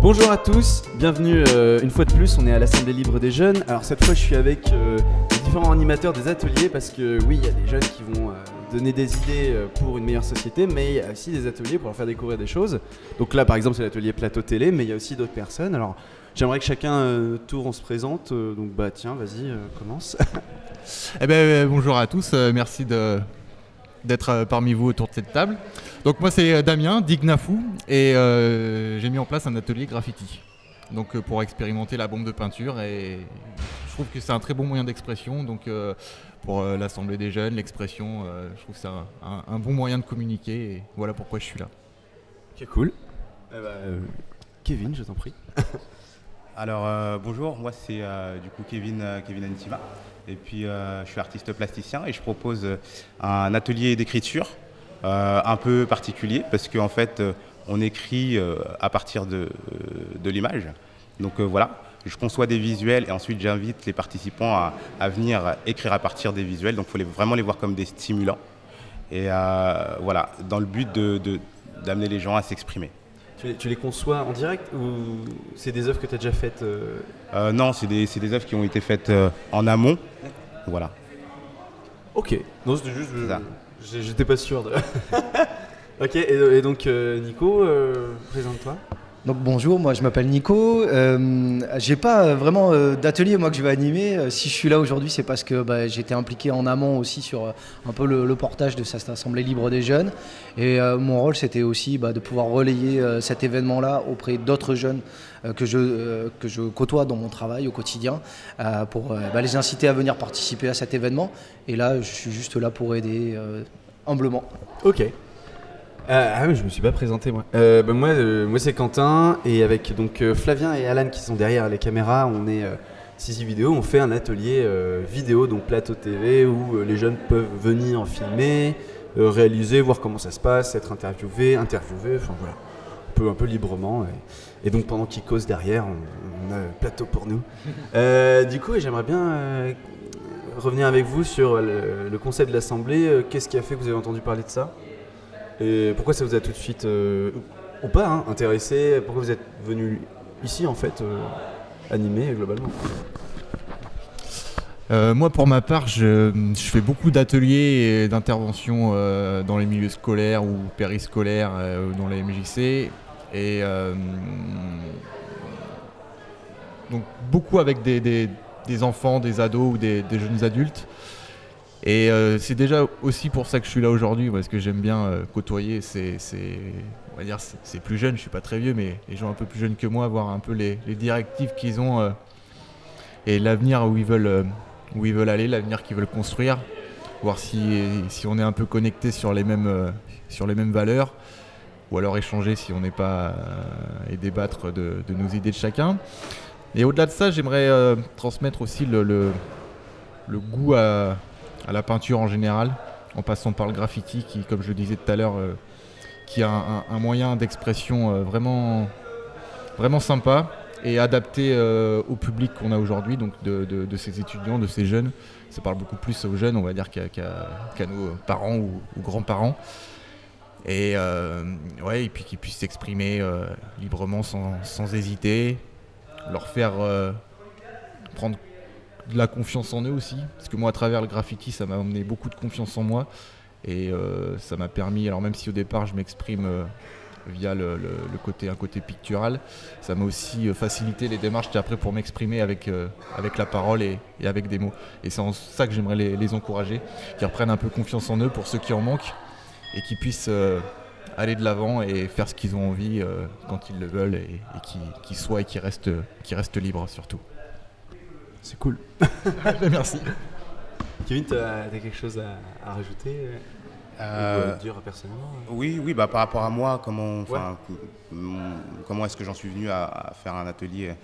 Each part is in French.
Bonjour à tous, bienvenue une fois de plus, on est à l'Assemblée Libre des Jeunes. Alors cette fois je suis avec les différents animateurs des ateliers parce que oui, il y a des jeunes qui vont donner des idées pour une meilleure société, mais il y a aussi des ateliers pour leur faire découvrir des choses. Donc là par exemple c'est l'atelier Plateau Télé, mais il y a aussi d'autres personnes. Alors j'aimerais que chacun tour on se présente, donc bah tiens vas-y commence. Bonjour à tous, merci d'être parmi vous autour de cette table. Donc moi c'est Damien, Dignafou, et j'ai mis en place un atelier graffiti. Donc pour expérimenter la bombe de peinture, et je trouve que c'est un très bon moyen d'expression. Donc pour l'Assemblée des jeunes, l'expression, je trouve que c'est un bon moyen de communiquer, et voilà pourquoi je suis là. Ok, cool. Kevin, je t'en prie. Alors bonjour, moi c'est du coup Kevin Antima, et puis je suis artiste plasticien et je propose un atelier d'écriture un peu particulier parce qu'en fait on écrit à partir de l'image. Donc voilà, je conçois des visuels et ensuite j'invite les participants à venir écrire à partir des visuels, donc il faut vraiment les voir comme des stimulants. Et voilà, dans le but d'amener les gens à s'exprimer. Tu les conçois en direct ou c'est des œuvres que tu as déjà faites Non, c'est des œuvres qui ont été faites en amont. Voilà. Ok, non c'était juste, j'étais pas sûr de... Ok, et donc Nico, présente-toi. Donc bonjour, moi je m'appelle Nico, j'ai pas vraiment d'atelier moi que je vais animer. Si je suis là aujourd'hui c'est parce que j'ai été impliqué en amont aussi sur un peu le portage de cette Assemblée Libre des Jeunes, et mon rôle c'était aussi de pouvoir relayer cet événement là auprès d'autres jeunes que je côtoie dans mon travail au quotidien pour les inciter à venir participer à cet événement, et là je suis juste là pour aider humblement. Ok. Mais je me suis pas présenté moi. Moi c'est Quentin, et avec donc Flavien et Alan qui sont derrière les caméras, on est Sisi Vidéo, on fait un atelier vidéo, donc Plateau TV, où les jeunes peuvent venir filmer, réaliser, voir comment ça se passe, être interviewés, enfin voilà, un peu librement. Et donc pendant qu'ils causent derrière, on a plateau pour nous. Du coup, j'aimerais bien revenir avec vous sur le concept de l'Assemblée. Qu'est-ce qui a fait que vous avez entendu parler de ça ? Et pourquoi ça vous a tout de suite, ou pas, intéressé? Pourquoi vous êtes venu ici en fait, animer globalement? Moi pour ma part, je fais beaucoup d'ateliers et d'interventions dans les milieux scolaires ou périscolaires, dans les MJC, et donc beaucoup avec des enfants, des ados ou des jeunes adultes. Et c'est déjà aussi pour ça que je suis là aujourd'hui, parce que j'aime bien côtoyer on va dire c'est plus jeune, je suis pas très vieux, mais les gens un peu plus jeunes que moi, voir un peu les directives qu'ils ont et l'avenir où ils veulent aller, l'avenir qu'ils veulent construire, voir si on est un peu connecté sur les mêmes valeurs, ou alors échanger si on n'est pas, et débattre de nos idées de chacun. Et au-delà de ça, j'aimerais transmettre aussi le goût à la peinture en général, en passant par le graffiti qui, comme je le disais tout à l'heure, qui a un moyen d'expression vraiment sympa et adapté au public qu'on a aujourd'hui, donc de ces étudiants, de ces jeunes. Ça parle beaucoup plus aux jeunes, on va dire, qu'à nos parents ou grands-parents. Et puis qu'ils puissent s'exprimer librement sans hésiter, leur faire prendre de la confiance en eux aussi, parce que moi à travers le graffiti ça m'a amené beaucoup de confiance en moi, et ça m'a permis, alors même si au départ je m'exprime via un côté pictural, ça m'a aussi facilité les démarches après pour m'exprimer avec la parole et avec des mots, et c'est en ça que j'aimerais les encourager, qu'ils reprennent un peu confiance en eux pour ceux qui en manquent, et qu'ils puissent aller de l'avant et faire ce qu'ils ont envie quand ils le veulent, et qu'ils restent libres surtout. C'est cool. Merci. Kevin, tu as quelque chose à rajouter ou dire personnellement? Oui, par rapport à moi, comment est-ce que j'en suis venu à faire un atelier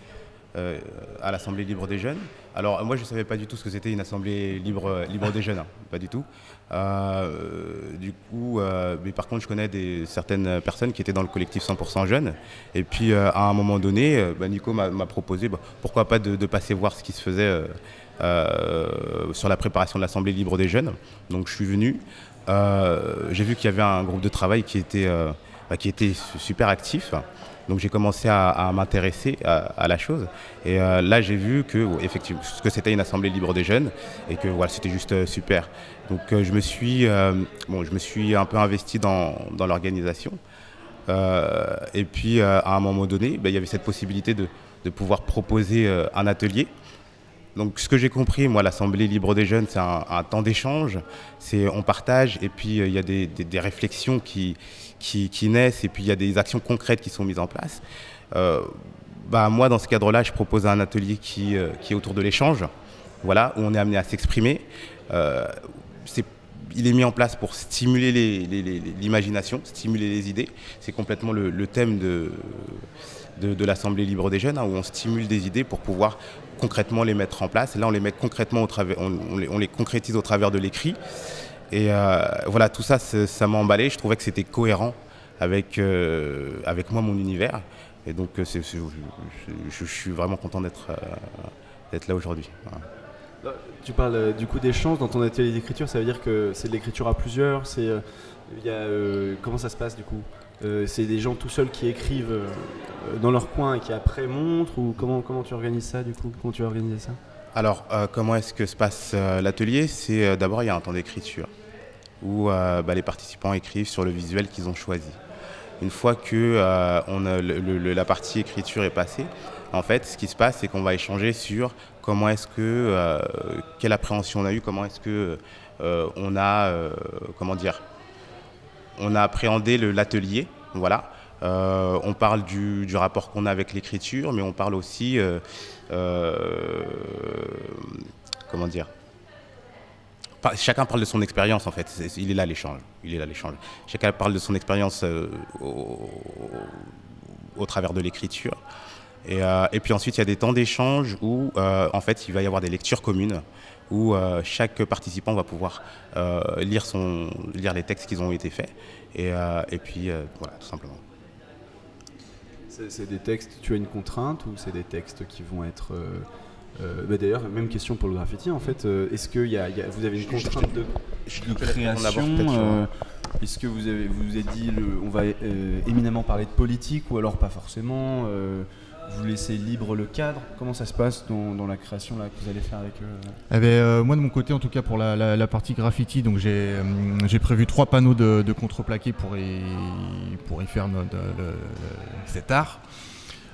à l'Assemblée Libre des Jeunes? Alors moi je ne savais pas du tout ce que c'était une Assemblée libre des Jeunes, pas du tout. Mais par contre je connais certaines personnes qui étaient dans le collectif 100% Jeunes, et puis à un moment donné, Nico m'a proposé pourquoi pas de passer voir ce qui se faisait sur la préparation de l'Assemblée Libre des Jeunes. Donc je suis venu, j'ai vu qu'il y avait un groupe de travail qui était qui était super actif. Donc j'ai commencé à m'intéresser à la chose. Et là, j'ai vu que, effectivement, que c'était une assemblée libre des jeunes et que voilà, c'était juste super. Donc je me suis un peu investi dans l'organisation. Et puis à un moment donné, il y avait cette possibilité de pouvoir proposer un atelier. Donc ce que j'ai compris, moi, l'Assemblée libre des jeunes, c'est un temps d'échange, on partage et puis il y a des réflexions qui naissent et puis il y a des actions concrètes qui sont mises en place. Moi, dans ce cadre-là, je propose un atelier qui est autour de l'échange, voilà, où on est amené à s'exprimer. Il est mis en place pour stimuler l'imagination, stimuler les idées. C'est complètement le thème de l'Assemblée libre des jeunes, où on stimule des idées pour pouvoir concrètement les mettre en place. Et là, on les met concrètement on les concrétise au travers de l'écrit. Et voilà, tout ça, ça m'a emballé. Je trouvais que c'était cohérent avec moi, mon univers. Et donc, je suis vraiment content d'être là aujourd'hui. Voilà. Tu parles du coup d'échange dans ton atelier d'écriture, ça veut dire que c'est de l'écriture à plusieurs, comment ça se passe du coup? C'est des gens tout seuls qui écrivent dans leur coin et qui après montrent, ou comment tu organises ça du coup? Comment tu as organisé ça? Alors, comment est-ce que se passe l'atelier? C'est d'abord, il y a un temps d'écriture où les participants écrivent sur le visuel qu'ils ont choisi. Une fois que la partie écriture est passée, en fait, ce qui se passe, c'est qu'on va échanger sur comment est-ce que, quelle appréhension on a eu, comment est-ce que on a appréhendé l'atelier, voilà. On parle du rapport qu'on a avec l'écriture, mais on parle aussi, chacun parle de son expérience en fait, il est là l'échange. Chacun parle de son expérience au travers de l'écriture. Et puis ensuite, il y a des temps d'échange où en fait, il va y avoir des lectures communes où chaque participant va pouvoir lire les textes qui ont été faits. Et puis, voilà, tout simplement. C'est des textes, tu as une contrainte ou c'est des textes qui vont être... d'ailleurs, même question pour le graffiti en fait. Est-ce que vous avez une contrainte de création est-ce que vous vous êtes dit on va éminemment parler de politique ou alors pas forcément vous laissez libre le cadre? Comment ça se passe dans la création là, que vous allez faire avec eux? Moi de mon côté en tout cas pour la partie graffiti, donc j'ai prévu 3 panneaux de contreplaqué pour y faire cet art.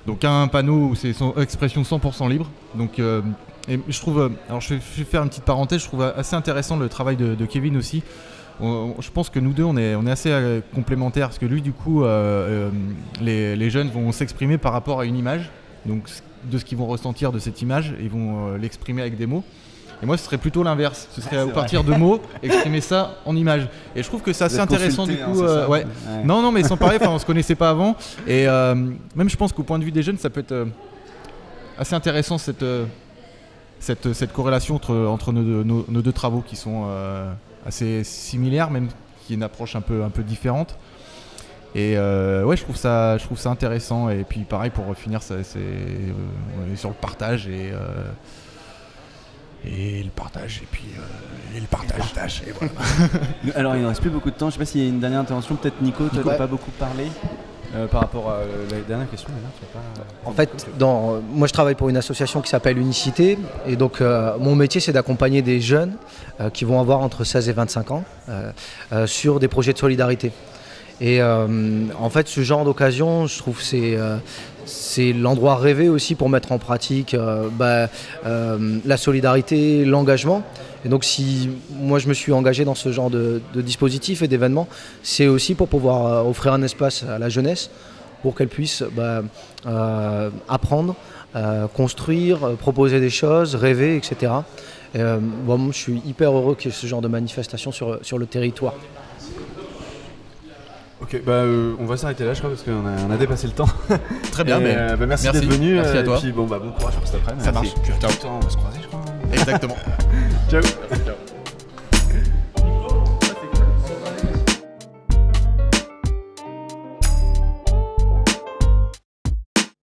Donc un panneau où c'est expression 100% libre. Donc, et je trouve, alors je vais faire une petite parenthèse, je trouve assez intéressant le travail de Kevin aussi. Je pense que nous deux on est assez complémentaires parce que lui du coup les jeunes vont s'exprimer par rapport à une image, donc de ce qu'ils vont ressentir de cette image, ils vont l'exprimer avec des mots. Et moi ce serait plutôt l'inverse, ce serait à partir de mots exprimer ça en images. Et je trouve que c'est assez intéressant du coup. Ouais. Non mais sans parler, on se connaissait pas avant et même je pense qu'au point de vue des jeunes ça peut être assez intéressant cette corrélation entre nos deux travaux qui sont assez similaires, même qui est une approche un peu différente. Et ouais, je trouve ça intéressant. Et puis pareil pour finir, on est sur le partage et le partage et puis et le partage et voilà. Alors il ne reste plus beaucoup de temps. Je sais pas s'il y a une dernière intervention. Peut-être Nico, tu n'as pas beaucoup parlé. Par rapport à la dernière question, en fait, moi je travaille pour une association qui s'appelle Unicité et donc mon métier c'est d'accompagner des jeunes qui vont avoir entre 16 et 25 ans sur des projets de solidarité. Et en fait ce genre d'occasion, je trouve c'est l'endroit rêvé aussi pour mettre en pratique la solidarité, l'engagement. Et donc si moi je me suis engagé dans ce genre de dispositif et d'événements, c'est aussi pour pouvoir offrir un espace à la jeunesse pour qu'elle puisse apprendre, construire, proposer des choses, rêver, etc. Et, moi je suis hyper heureux qu'il y ait ce genre de manifestation sur le territoire. Ok, on va s'arrêter là je crois parce qu'on a dépassé le temps. Très bien, merci d'être venu. Merci à toi. Et puis bon courage pour cet après-midi. Ça marche. Ciao. On va se croiser je crois. Exactement. Ciao.